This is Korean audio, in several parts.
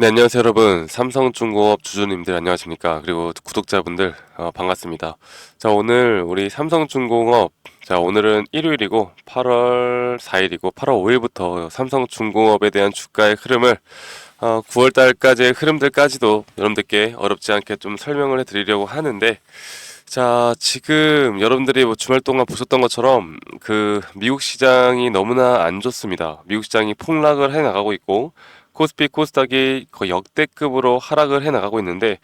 네, 안녕하세요, 여러분. 삼성중공업 주주님들 안녕하십니까? 그리고 구독자분들 반갑습니다. 자, 오늘 우리 삼성중공업, 자, 오늘은 일요일이고 8월 4일이고 8월 5일부터 삼성중공업에 대한 주가의 흐름을 9월 달까지의 흐름들까지도 여러분들께 어렵지 않게 좀 설명을 해드리려고 하는데, 자, 지금 여러분들이 뭐 주말 동안 보셨던 것처럼 그 미국 시장이 너무나 안 좋습니다. 미국 시장이 폭락을 해 나가고 있고 코스피 코스닥이 거의 역대급으로 하락을 해 나가고 있는데,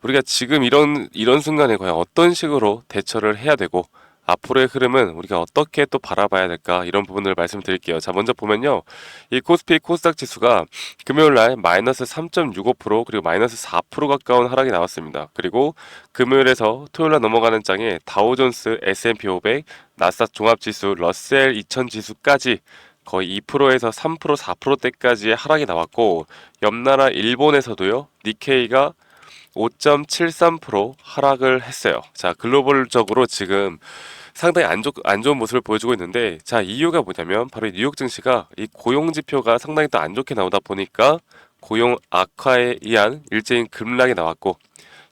우리가 지금 이런 순간에 과연 어떤 식으로 대처를 해야 되고 앞으로의 흐름은 우리가 어떻게 또 바라봐야 될까, 이런 부분을 말씀드릴게요. 자, 먼저 보면요, 이 코스피 코스닥 지수가 금요일 날 마이너스 3.65% 그리고 마이너스 4% 가까운 하락이 나왔습니다. 그리고 금요일에서 토요일 날 넘어가는 장에 다우존스, S&P 500, 나스닥 종합지수, 러셀 2000 지수까지 거의 2%에서 3%, 4%대까지의 하락이 나왔고, 옆나라 일본에서도요, 니케이가 5.73% 하락을 했어요. 자, 글로벌적으로 지금 상당히 안 좋은 모습을 보여주고 있는데, 자, 이유가 뭐냐면 바로 이 뉴욕 증시가 이 고용 지표가 상당히 또 안 좋게 나오다 보니까 고용 악화에 의한 일제인 급락이 나왔고,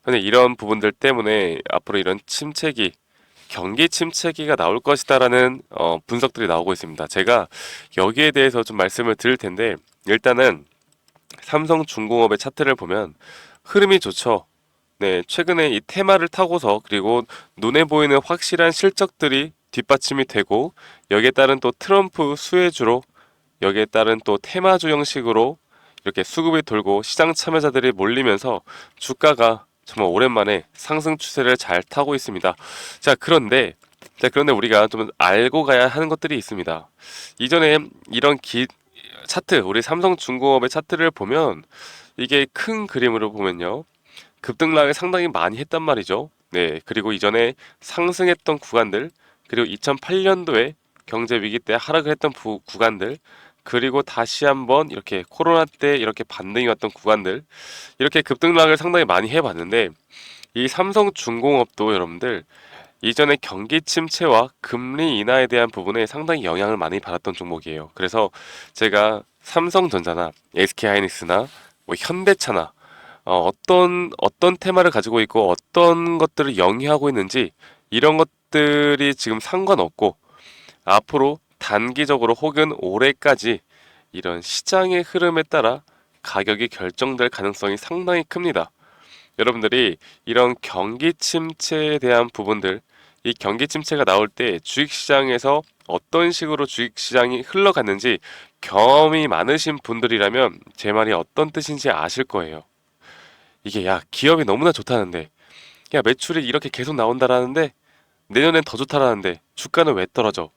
근데 이런 부분들 때문에 앞으로 이런 침체기, 경기 침체기가 나올 것이다라는 분석들이 나오고 있습니다. 제가 여기에 대해서 좀 말씀을 드릴 텐데, 일단은 삼성중공업의 차트를 보면 흐름이 좋죠. 네, 최근에 이 테마를 타고서, 그리고 눈에 보이는 확실한 실적들이 뒷받침이 되고, 여기에 따른 또 트럼프 수혜주로, 여기에 따른 또 테마주 형식으로 이렇게 수급이 돌고 시장 참여자들이 몰리면서 주가가 정말 오랜만에 상승 추세를 잘 타고 있습니다. 자, 그런데 우리가 좀 알고 가야 하는 것들이 있습니다. 이전에 이런 차트, 우리 삼성중공업의 차트를 보면 이게 큰 그림으로 보면요, 급등락을 상당히 많이 했단 말이죠. 네, 그리고 이전에 상승했던 구간들, 그리고 2008년도에 경제 위기 때 하락을 했던 구간들, 그리고 다시 한번 이렇게 코로나 때 이렇게 반등이 왔던 구간들, 이렇게 급등락을 상당히 많이 해봤는데, 이 삼성중공업도 여러분들 이전에 경기 침체와 금리 인하에 대한 부분에 상당히 영향을 많이 받았던 종목이에요. 그래서 제가 삼성전자나 SK하이닉스나 뭐 현대차나 어떤 테마를 가지고 있고 어떤 것들을 영위하고 있는지, 이런 것들이 지금 상관없고 앞으로 단기적으로 혹은 올해까지 이런 시장의 흐름에 따라 가격이 결정될 가능성이 상당히 큽니다. 여러분들이 이런 경기 침체에 대한 부분들, 이 경기 침체가 나올 때 주식시장에서 어떤 식으로 주식시장이 흘러갔는지 경험이 많으신 분들이라면 제 말이 어떤 뜻인지 아실 거예요. 이게, 야, 기업이 너무나 좋다는데, 야, 매출이 이렇게 계속 나온다라는데, 내년엔 더 좋다라는데 주가는 왜 떨어져?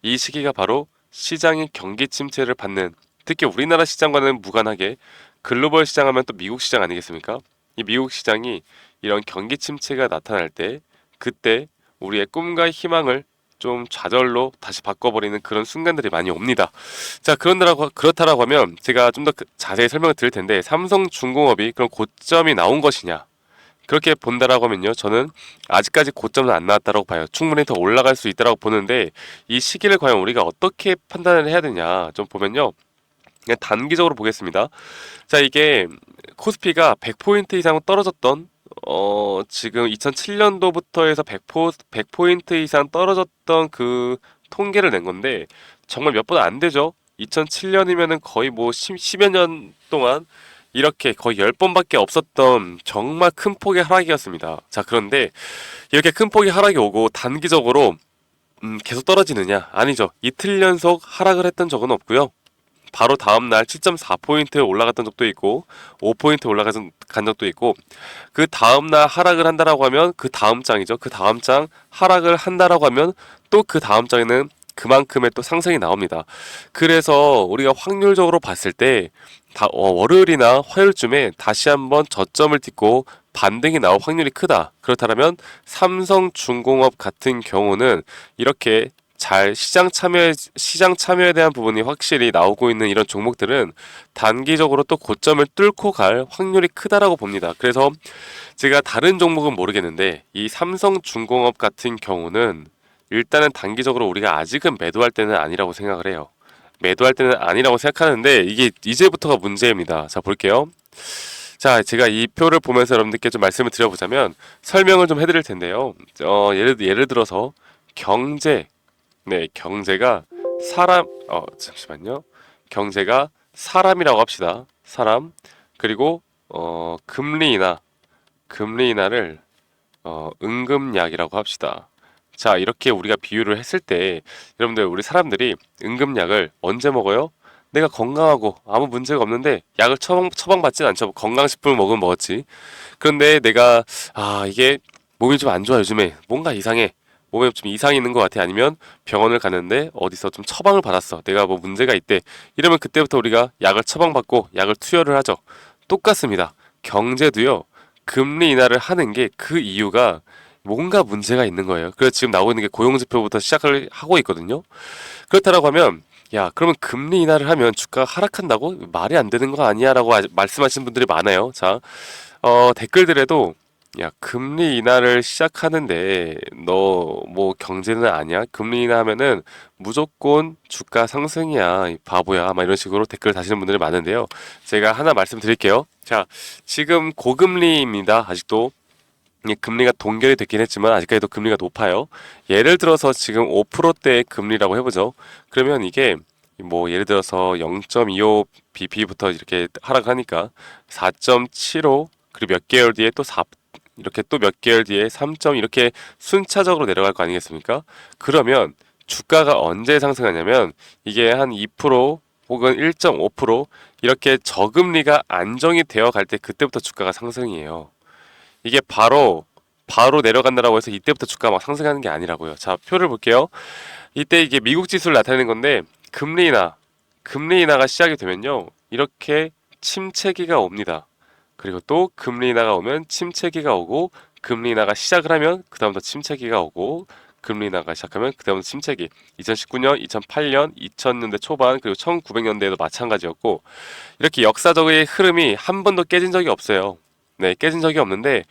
이 시기가 바로 시장이 경기 침체를 받는, 특히 우리나라 시장과는 무관하게 글로벌 시장 하면 또 미국 시장 아니겠습니까? 이 미국 시장이 이런 경기 침체가 나타날 때, 그때 우리의 꿈과 희망을 좀 좌절로 다시 바꿔버리는 그런 순간들이 많이 옵니다. 자, 그렇다라고 하면 제가 좀 더 자세히 설명을 드릴 텐데, 삼성중공업이 그런 고점이 나온 것이냐? 그렇게 본다라고 하면요, 저는 아직까지 고점은 안 나왔다라고 봐요. 충분히 더 올라갈 수 있다라고 보는데, 이 시기를 과연 우리가 어떻게 판단을 해야 되냐 좀 보면요, 그냥 단기적으로 보겠습니다. 자, 이게 코스피가 100포인트 이상 떨어졌던, 지금 2007년도부터 해서 100포인트 이상 떨어졌던 그 통계를 낸 건데, 정말 몇 번 안 되죠. 2007년이면은 거의 뭐 10여 년 동안 이렇게 거의 10번밖에 없었던 정말 큰 폭의 하락이었습니다. 자, 그런데 이렇게 큰 폭의 하락이 오고 단기적으로 계속 떨어지느냐? 아니죠. 이틀 연속 하락을 했던 적은 없고요. 바로 다음날 7.4포인트 올라갔던 적도 있고 5포인트 올라간 적도 있고, 그 다음날 하락을 한다라고 하면 그 다음 장이죠. 그 다음 장 하락을 한다라고 하면 또 그 다음 장에는 그만큼의 또 상승이 나옵니다. 그래서 우리가 확률적으로 봤을 때 월요일이나 화요일쯤에 다시 한번 저점을 찍고 반등이 나올 확률이 크다. 그렇다면 삼성중공업 같은 경우는 이렇게 잘 시장 참여에 대한 부분이 확실히 나오고 있는 이런 종목들은 단기적으로 또 고점을 뚫고 갈 확률이 크다라고 봅니다. 그래서 제가 다른 종목은 모르겠는데 이 삼성중공업 같은 경우는 일단은 단기적으로 우리가 아직은 매도할 때는 아니라고 생각을 해요. 매도할 때는 아니라고 생각하는데 이게 이제부터가 문제입니다. 자, 볼게요. 자, 제가 이 표를 보면서 여러분들께 좀 말씀을 드려보자면 설명을 좀 해드릴 텐데요. 예를 들어서 경제, 네, 경제가 잠시만요. 경제가 사람이라고 합시다. 사람. 그리고 금리 인하를 응급약이라고 합시다. 자, 이렇게 우리가 비유를 했을 때 여러분들 우리 사람들이 응급약을 언제 먹어요? 내가 건강하고 아무 문제가 없는데 약을 처방받진 않죠. 건강식품을 먹으면 먹었지. 그런데 내가 이게 몸이 좀 안 좋아 요즘에 뭔가 이상해. 몸에 좀 이상이 있는 것 같아. 아니면 병원을 갔는데 어디서 좀 처방을 받았어. 내가 뭐 문제가 있대. 이러면 그때부터 우리가 약을 처방받고 약을 투여를 하죠. 똑같습니다. 경제도요. 금리 인하를 하는 게 그 이유가 뭔가 문제가 있는 거예요. 그래서 지금 나오고 있는 게 고용지표부터 시작을 하고 있거든요. 그렇다라고 하면 야, 그러면 금리 인하를 하면 주가가 하락한다고? 말이 안 되는 거 아니야? 라고 말씀하시는 분들이 많아요. 자, 댓글들에도 야, 금리 인하를 시작하는데 너 뭐 경제는 아니야? 금리 인하하면은 무조건 주가 상승이야. 이 바보야. 막 이런 식으로 댓글 다시는 분들이 많은데요. 제가 하나 말씀드릴게요. 자, 지금 고금리입니다. 아직도. 이 금리가 동결이 됐긴 했지만 아직까지도 금리가 높아요. 예를 들어서 지금 5%대의 금리라고 해보죠. 그러면 이게 뭐 예를 들어서 0.25 bp부터 이렇게 하락하니까 4.75 그리고 몇 개월 뒤에 또 4 이렇게 또 몇 개월 뒤에 3. 이렇게 순차적으로 내려갈 거 아니겠습니까? 그러면 주가가 언제 상승하냐면 이게 한 2% 혹은 1.5% 이렇게 저금리가 안정이 되어 갈 때 그때부터 주가가 상승이에요. 이게 바로 내려간다라고 해서 이때부터 주가 막 상승하는 게 아니라고요. 자, 표를 볼게요. 이때 이게 미국 지수를 나타내는 건데 금리 인하가 시작이 되면요. 이렇게 침체기가 옵니다. 그리고 또 금리 인하가 오면 침체기가 오고 금리 인하가 시작을 하면 그다음부터 침체기가 오고 금리 인하가 시작하면 그다음부터 침체기. 2019년, 2008년, 2000년대 초반 그리고 1900년대에도 마찬가지였고 이렇게 역사적인 흐름이 한 번도 깨진 적이 없어요. 네, 깨진 적이 없는데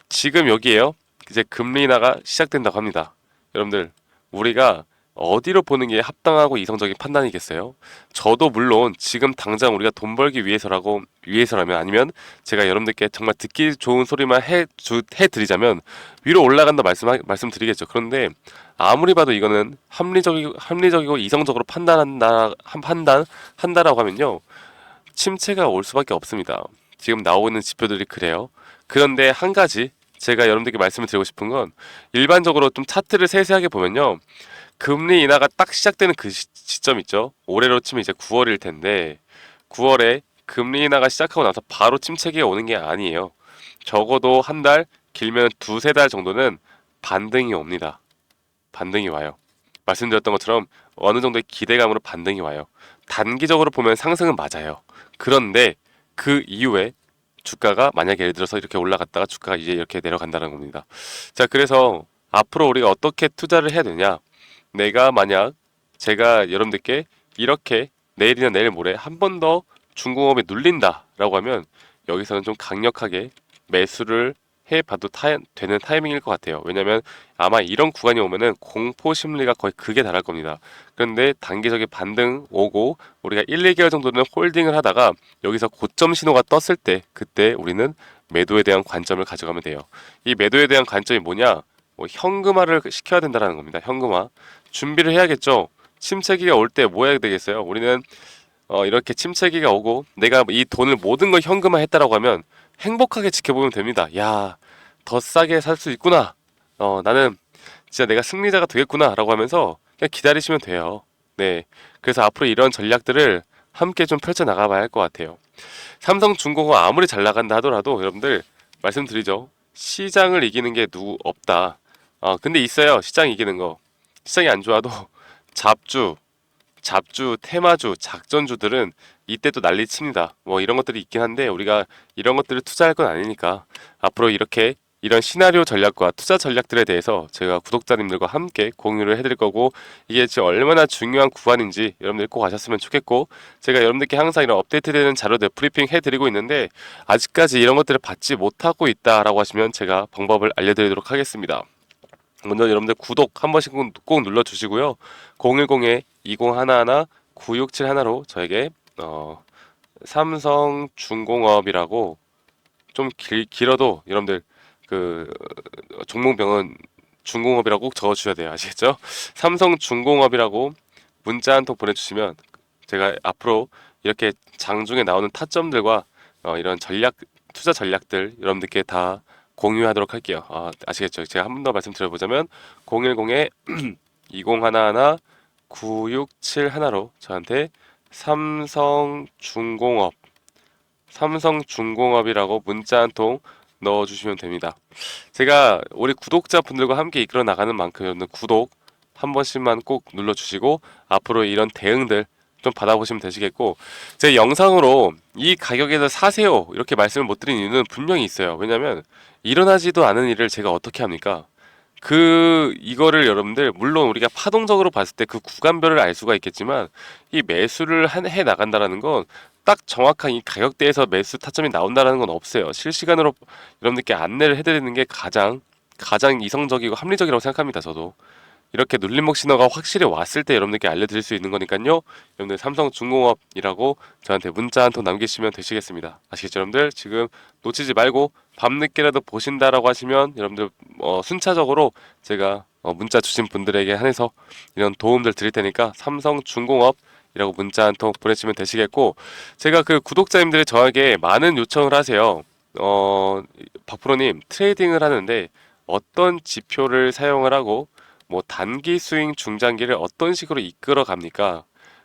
지금 여기에요. 이제 금리 인하가 시작된다고 합니다. 여러분들, 우리가 어디로 보는 게 합당하고 이성적인 판단이겠어요? 저도 물론 지금 당장 우리가 돈 벌기 위해서라면 아니면 제가 여러분들께 정말 듣기 좋은 소리만 해드리자면 위로 올라간다 말씀드리겠죠. 그런데 아무리 봐도 이거는 합리적이고 이성적으로 판단한다라고 하면요. 침체가 올 수밖에 없습니다. 지금 나오고 있는 지표들이 그래요. 그런데 한 가지 제가 여러분들께 말씀을 드리고 싶은 건 일반적으로 좀 차트를 세세하게 보면요. 금리 인하가 딱 시작되는 그 시점 있죠. 올해로 치면 이제 9월일 텐데 9월에 금리 인하가 시작하고 나서 바로 침체기가 오는 게 아니에요. 적어도 한 달, 길면 두세 달 정도는 반등이 옵니다. 반등이 와요. 말씀드렸던 것처럼 어느 정도의 기대감으로 반등이 와요. 단기적으로 보면 상승은 맞아요. 그런데 그 이후에 주가가 만약에 예를 들어서 이렇게 올라갔다가 주가가 이제 이렇게 내려간다는 겁니다. 자, 그래서 앞으로 우리가 어떻게 투자를 해야 되냐? 내가 만약 제가 여러분들께 이렇게 내일이나 내일 모레 한 번 더 중공업에 눌린다라고 하면 여기서는 좀 강력하게 매수를 해봐도 되는 타이밍일 것 같아요. 왜냐면 아마 이런 구간이 오면은 공포 심리가 거의 극에 달할 겁니다. 그런데 단기적인 반등 오고 우리가 1, 2개월 정도는 홀딩을 하다가 여기서 고점 신호가 떴을 때 그때 우리는 매도에 대한 관점을 가져가면 돼요. 이 매도에 대한 관점이 뭐냐? 뭐 현금화를 시켜야 된다는 겁니다. 현금화. 준비를 해야겠죠. 침체기가 올 때 뭐 해야 되겠어요? 우리는 이렇게 침체기가 오고 내가 이 돈을 모든 걸 현금화했다라고 하면 행복하게 지켜보면 됩니다. 야, 더 싸게 살 수 있구나. 나는 진짜 내가 승리자가 되겠구나라고 하면서 그냥 기다리시면 돼요. 네, 그래서 앞으로 이런 전략들을 함께 좀 펼쳐 나가봐야 할 것 같아요. 삼성중공업 아무리 잘 나간다 하더라도 여러분들 말씀드리죠. 시장을 이기는 게 누구 없다. 근데 있어요. 시장 이기는 거. 시장이 안 좋아도 잡주, 테마주, 작전주들은 이때 또 난리칩니다. 뭐 이런 것들이 있긴 한데 우리가 이런 것들을 투자할 건 아니니까 앞으로 이렇게 이런 시나리오 전략과 투자 전략들에 대해서 제가 구독자님들과 함께 공유를 해드릴 거고 이게 지금 얼마나 중요한 구간인지 여러분들 꼭 아셨으면 좋겠고 제가 여러분들께 항상 이런 업데이트되는 자료들 브리핑 해드리고 있는데 아직까지 이런 것들을 받지 못하고 있다라고 하시면 제가 방법을 알려드리도록 하겠습니다. 먼저 여러분들 구독 한 번씩 꼭 눌러주시고요. 010-2011 967 하나로 저에게 삼성중공업이라고 좀 길어도 여러분들 그 종목명은 중공업이라고 꼭 적어주셔야 돼요. 아시겠죠? 삼성중공업이라고 문자 한 통 보내주시면 제가 앞으로 이렇게 장중에 나오는 타점들과 이런 투자 전략들 여러분들께 다 공유하도록 할게요. 아시겠죠? 제가 한 번 더 말씀드려보자면 010에 2011 9671로 저한테 삼성중공업이라고 문자 한 통 넣어주시면 됩니다. 제가 우리 구독자분들과 함께 이끌어 나가는 만큼 여러분들 구독 한 번씩만 꼭 눌러주시고 앞으로 이런 대응들 좀 받아보시면 되시겠고, 제 영상으로 이 가격에서 사세요 이렇게 말씀을 못 드린 이유는 분명히 있어요. 왜냐면 일어나지도 않은 일을 제가 어떻게 합니까? 이거를 여러분들 물론 우리가 파동적으로 봤을 때 그 구간별을 알 수가 있겠지만 이 매수를 해 나간다라는 건 딱 정확한 이 가격대에서 매수 타점이 나온다라는 건 없어요. 실시간으로 여러분들께 안내를 해드리는 게 가장 이성적이고 합리적이라고 생각합니다. 저도 이렇게 눌림목 신호가 확실히 왔을 때 여러분들께 알려드릴 수 있는 거니까요. 여러분들 삼성중공업이라고 저한테 문자 한 통 남기시면 되시겠습니다. 아시겠죠, 여러분들? 지금 놓치지 말고 밤늦게라도 보신다라고 하시면 여러분들 순차적으로 제가 문자 주신 분들에게 한해서 이런 도움들 드릴 테니까 삼성중공업이라고 문자 한 통 보내시면 되시겠고, 제가 그 구독자님들이 저에게 많은 요청을 하세요. 박프로님 트레이딩을 하는데 어떤 지표를 사용을 하고 뭐 단기 스윙 중장기를 어떤 식으로 이끌어 갑니까?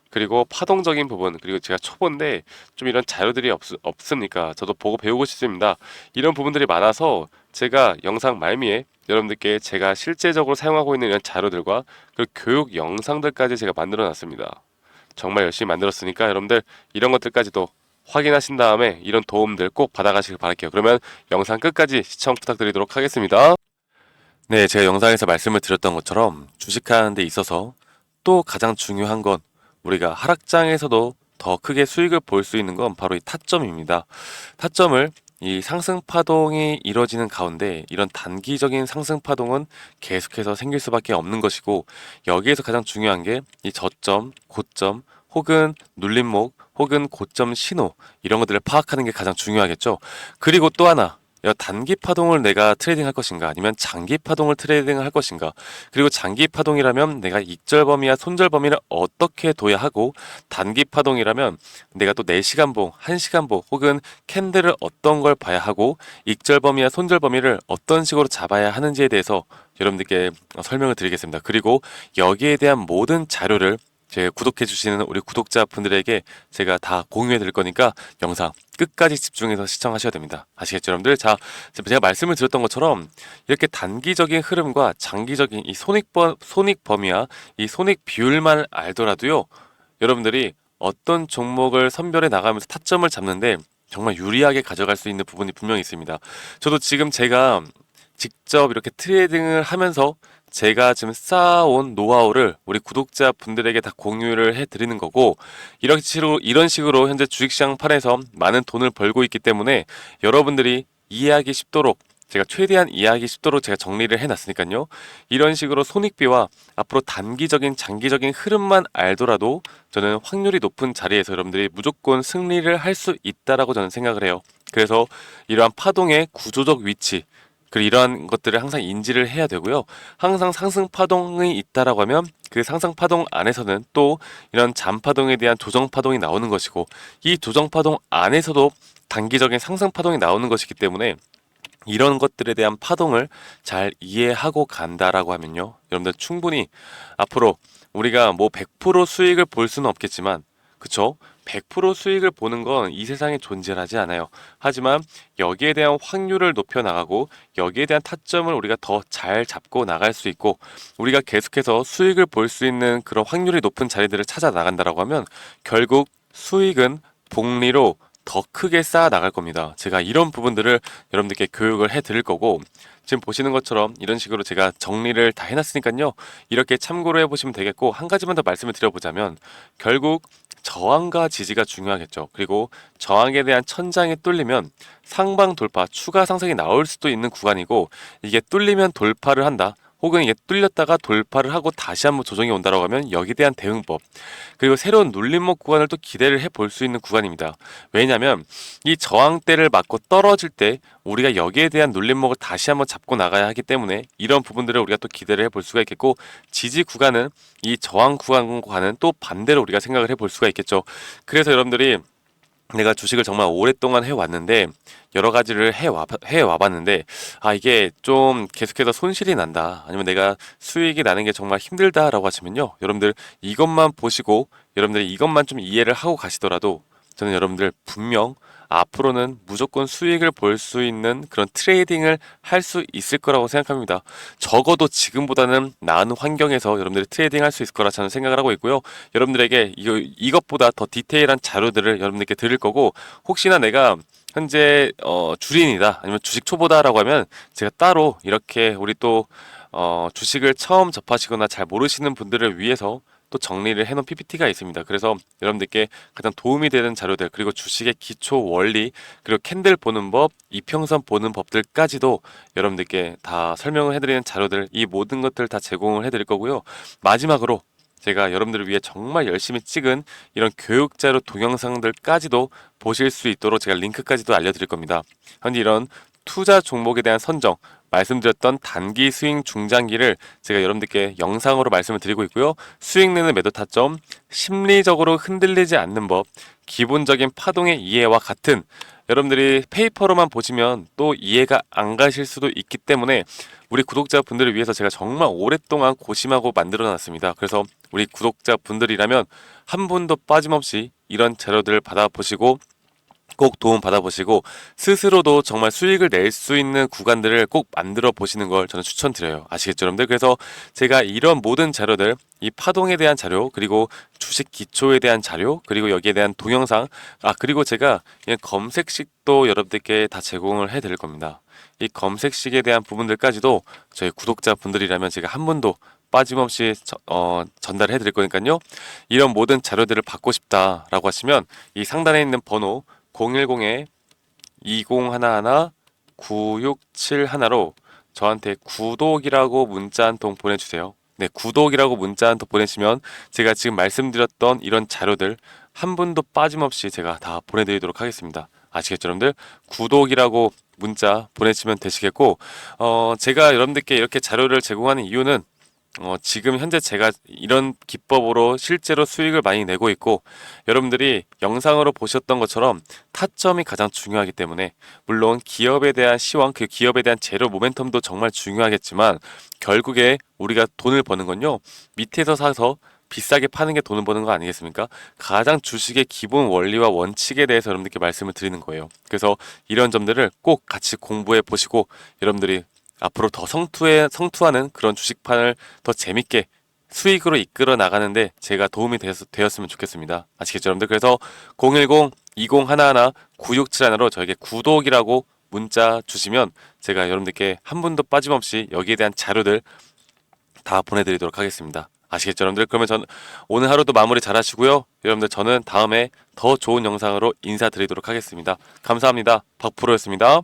그리고 파동적인 부분, 그리고 제가 초보인데 좀 이런 자료들이 없습니까? 저도 보고 배우고 싶습니다. 이런 부분들이 많아서 제가 영상 말미에 여러분들께 제가 실제적으로 사용하고 있는 이런 자료들과 그 교육 영상들까지 제가 만들어 놨습니다. 정말 열심히 만들었으니까 여러분들 이런 것들까지도 확인하신 다음에 이런 도움들 꼭 받아가시길 바랄게요. 그러면 영상 끝까지 시청 부탁드리도록 하겠습니다. 네, 제가 영상에서 말씀을 드렸던 것처럼 주식하는 데 있어서 또 가장 중요한 건 우리가 하락장에서도 더 크게 수익을 볼 수 있는 건 바로 이 타점입니다. 타점을 이 상승 파동이 이뤄지는 가운데 이런 단기적인 상승 파동은 계속해서 생길 수밖에 없는 것이고, 여기에서 가장 중요한 게 이 저점, 고점 혹은 눌림목 혹은 고점 신호, 이런 것들을 파악하는 게 가장 중요하겠죠. 그리고 또 하나, 단기 파동을 내가 트레이딩 할 것인가 아니면 장기 파동을 트레이딩 할 것인가, 그리고 장기 파동이라면 내가 익절 범위와 손절 범위를 어떻게 둬야 하고, 단기 파동이라면 내가 또 4시간 보, 1시간 보 혹은 캔들을 어떤 걸 봐야 하고 익절 범위와 손절 범위를 어떤 식으로 잡아야 하는지에 대해서 여러분들께 설명을 드리겠습니다. 그리고 여기에 대한 모든 자료를 제 구독해 주시는 우리 구독자분들에게 제가 다 공유해 드릴 거니까 영상 끝까지 집중해서 시청하셔야 됩니다. 아시겠죠, 여러분들? 자, 제가 말씀을 드렸던 것처럼 이렇게 단기적인 흐름과 장기적인 이 손익 범위와 이 손익 비율만 알더라도요, 여러분들이 어떤 종목을 선별해 나가면서 타점을 잡는데 정말 유리하게 가져갈 수 있는 부분이 분명히 있습니다. 저도 지금 제가 직접 이렇게 트레이딩을 하면서 제가 지금 쌓아온 노하우를 우리 구독자분들에게 다 공유를 해드리는 거고, 이런 식으로 현재 주식시장 판에서 많은 돈을 벌고 있기 때문에 여러분들이 이해하기 쉽도록 제가 최대한 이해하기 쉽도록 제가 정리를 해놨으니까요. 이런 식으로 손익비와 앞으로 단기적인 장기적인 흐름만 알더라도 저는 확률이 높은 자리에서 여러분들이 무조건 승리를 할 수 있다라고 저는 생각을 해요. 그래서 이러한 파동의 구조적 위치, 그리고 이러한 것들을 항상 인지를 해야 되고요. 항상 상승 파동이 있다라고 하면 그 상승 파동 안에서는 또 이런 잠 파동에 대한 조정 파동이 나오는 것이고, 이 조정 파동 안에서도 단기적인 상승 파동이 나오는 것이기 때문에 이런 것들에 대한 파동을 잘 이해하고 간다라고 하면요, 여러분들 충분히 앞으로 우리가 뭐 100% 수익을 볼 수는 없겠지만, 그쵸? 100% 수익을 보는 건 이 세상에 존재하지 않아요. 하지만 여기에 대한 확률을 높여 나가고 여기에 대한 타점을 우리가 더 잘 잡고 나갈 수 있고, 우리가 계속해서 수익을 볼 수 있는 그런 확률이 높은 자리들을 찾아 나간다라고 하면 결국 수익은 복리로 더 크게 쌓아 나갈 겁니다. 제가 이런 부분들을 여러분들께 교육을 해 드릴 거고, 지금 보시는 것처럼 이런 식으로 제가 정리를 다 해놨으니까요, 이렇게 참고를 해보시면 되겠고, 한 가지만 더 말씀을 드려보자면 결국 저항과 지지가 중요하겠죠. 그리고 저항에 대한 천장이 뚫리면 상방 돌파, 추가 상승이 나올 수도 있는 구간이고, 이게 뚫리면 돌파를 한다 혹은 이게 뚫렸다가 돌파를 하고 다시 한번 조정이 온다라고 하면 여기에 대한 대응법, 그리고 새로운 눌림목 구간을 또 기대를 해볼 수 있는 구간입니다. 왜냐하면 이 저항대를 맞고 떨어질 때 우리가 여기에 대한 눌림목을 다시 한번 잡고 나가야 하기 때문에 이런 부분들을 우리가 또 기대를 해볼 수가 있겠고, 지지 구간은 이 저항 구간과는 또 반대로 우리가 생각을 해볼 수가 있겠죠. 그래서 여러분들이 내가 주식을 정말 오랫동안 해왔는데 여러 가지를 해와봤는데 이게 좀 계속해서 손실이 난다, 아니면 내가 수익이 나는 게 정말 힘들다라고 하시면요, 여러분들 이것만 보시고 여러분들이 이것만 좀 이해를 하고 가시더라도 저는 여러분들 분명 앞으로는 무조건 수익을 볼 수 있는 그런 트레이딩을 할 수 있을 거라고 생각합니다. 적어도 지금보다는 나은 환경에서 여러분들이 트레이딩 할 수 있을 거라 저는 생각을 하고 있고요. 여러분들에게 이것보다 더 디테일한 자료들을 여러분들께 드릴 거고, 혹시나 내가 현재 주린이다, 아니면 주식 초보다라고 하면 제가 따로 이렇게 우리 또 주식을 처음 접하시거나 잘 모르시는 분들을 위해서 또 정리를 해놓은 PPT가 있습니다. 그래서 여러분들께 가장 도움이 되는 자료들, 그리고 주식의 기초 원리, 그리고 캔들 보는 법, 이평선 보는 법들까지도 여러분들께 다 설명을 해드리는 자료들, 이 모든 것들 다 제공을 해드릴 거고요. 마지막으로 제가 여러분들을 위해 정말 열심히 찍은 이런 교육자료 동영상들까지도 보실 수 있도록 제가 링크까지도 알려드릴 겁니다. 현재 이런 투자 종목에 대한 선정, 말씀드렸던 단기 스윙 중장기를 제가 여러분들께 영상으로 말씀을 드리고 있고요. 수익 내는 매도 타점, 심리적으로 흔들리지 않는 법, 기본적인 파동의 이해와 같은, 여러분들이 페이퍼로만 보시면 또 이해가 안 가실 수도 있기 때문에 우리 구독자분들을 위해서 제가 정말 오랫동안 고심하고 만들어 놨습니다. 그래서 우리 구독자분들이라면 한 분도 빠짐없이 이런 자료들을 받아보시고 꼭 도움 받아보시고 스스로도 정말 수익을 낼 수 있는 구간들을 꼭 만들어 보시는 걸 저는 추천드려요. 아시겠죠, 여러분들? 그래서 제가 이런 모든 자료들, 이 파동에 대한 자료, 그리고 주식 기초에 대한 자료, 그리고 여기에 대한 동영상, 그리고 제가 이 검색식도 여러분들께 다 제공을 해 드릴 겁니다. 이 검색식에 대한 부분들까지도 저희 구독자분들이라면 제가 한 분도 빠짐없이 전달해 드릴 거니까요. 이런 모든 자료들을 받고 싶다라고 하시면 이 상단에 있는 번호 010-2011-9671로 저한테 구독이라고 문자 한 통 보내주세요. 네, 구독이라고 문자 한 통 보내시면 제가 지금 말씀드렸던 이런 자료들 한 분도 빠짐없이 제가 다 보내드리도록 하겠습니다. 아시겠죠, 여러분들? 구독이라고 문자 보내시면 되시겠고, 제가 여러분들께 이렇게 자료를 제공하는 이유는 지금 현재 제가 이런 기법으로 실제로 수익을 많이 내고 있고, 여러분들이 영상으로 보셨던 것처럼 타점이 가장 중요하기 때문에, 물론 기업에 대한 시황, 그 기업에 대한 재료 모멘텀도 정말 중요하겠지만, 결국에 우리가 돈을 버는 건요, 밑에서 사서 비싸게 파는 게 돈을 버는 거 아니겠습니까? 가장 주식의 기본 원리와 원칙에 대해서 여러분들께 말씀을 드리는 거예요. 그래서 이런 점들을 꼭 같이 공부해 보시고, 여러분들이 앞으로 더 성투하는 그런 주식판을 더 재밌게 수익으로 이끌어 나가는데 제가 도움이 되었으면 좋겠습니다. 아시겠죠, 여러분들? 그래서 010-2011-9671로 저에게 구독이라고 문자 주시면 제가 여러분들께 한 분도 빠짐없이 여기에 대한 자료들 다 보내드리도록 하겠습니다. 아시겠죠, 여러분들? 그러면 저는 오늘 하루도 마무리 잘 하시고요. 여러분들, 저는 다음에 더 좋은 영상으로 인사드리도록 하겠습니다. 감사합니다. 박프로였습니다.